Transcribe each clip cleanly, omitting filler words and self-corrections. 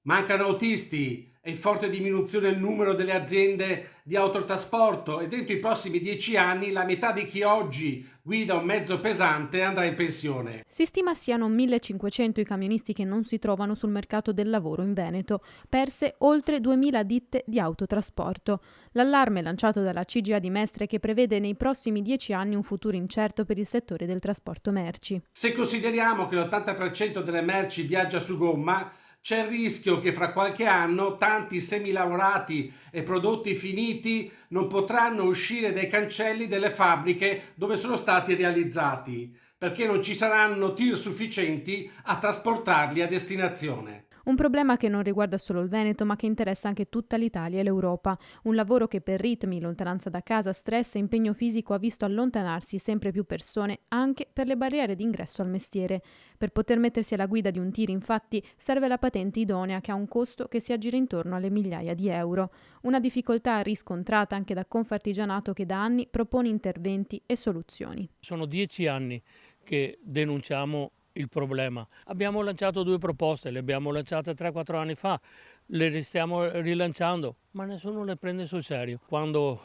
Mancano autisti e in forte diminuzione il numero delle aziende di autotrasporto e dentro i prossimi 10 anni la metà di chi oggi guida un mezzo pesante andrà in pensione. Si stima siano 1500 i camionisti che non si trovano sul mercato del lavoro in Veneto, perse oltre 2000 ditte di autotrasporto. L'allarme lanciato dalla CGA di Mestre che prevede nei prossimi 10 anni un futuro incerto per il settore del trasporto merci. Se consideriamo che l'80% delle merci viaggia su gomma, c'è il rischio che fra qualche anno tanti semilavorati e prodotti finiti non potranno uscire dai cancelli delle fabbriche dove sono stati realizzati, perché non ci saranno tir sufficienti a trasportarli a destinazione. Un problema che non riguarda solo il Veneto, ma che interessa anche tutta l'Italia e l'Europa. Un lavoro che per ritmi, lontananza da casa, stress e impegno fisico ha visto allontanarsi sempre più persone anche per le barriere d'ingresso al mestiere. Per poter mettersi alla guida di un tir, infatti, serve la patente idonea che ha un costo che si aggira intorno alle migliaia di euro. Una difficoltà riscontrata anche da Confartigianato che da anni propone interventi e soluzioni. Sono 10 anni che denunciamo il problema. Abbiamo lanciato 2 proposte, le abbiamo lanciate 3-4 anni fa, le stiamo rilanciando, ma nessuno le prende sul serio. Quando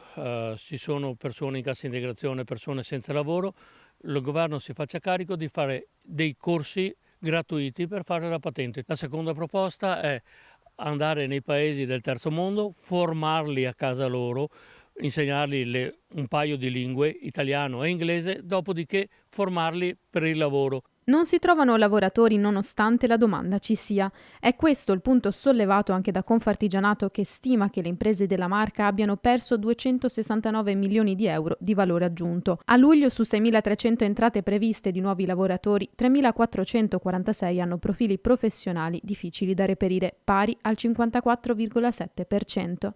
ci sono persone in cassa integrazione, persone senza lavoro, il governo si faccia carico di fare dei corsi gratuiti per fare la patente. La seconda proposta è andare nei paesi del terzo mondo, formarli a casa loro, insegnargli un paio di lingue, italiano e inglese, dopodiché formarli per il lavoro. Non si trovano lavoratori nonostante la domanda ci sia. È questo il punto sollevato anche da Confartigianato che stima che le imprese della marca abbiano perso 269 milioni di euro di valore aggiunto. A luglio su 6.300 entrate previste di nuovi lavoratori, 3.446 hanno profili professionali difficili da reperire, pari al 54,7%.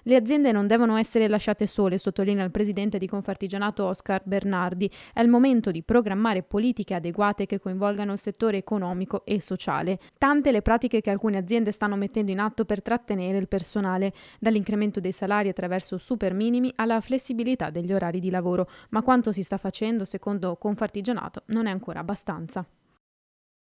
Le aziende non devono essere lasciate sole, sottolinea il presidente di Confartigianato Oscar Bernardi. È il momento di programmare politiche adeguate che coinvolgano il settore economico e sociale. Tante le pratiche che alcune aziende stanno mettendo in atto per trattenere il personale, dall'incremento dei salari attraverso super minimi alla flessibilità degli orari di lavoro. Ma quanto si sta facendo, secondo Confartigianato, non è ancora abbastanza.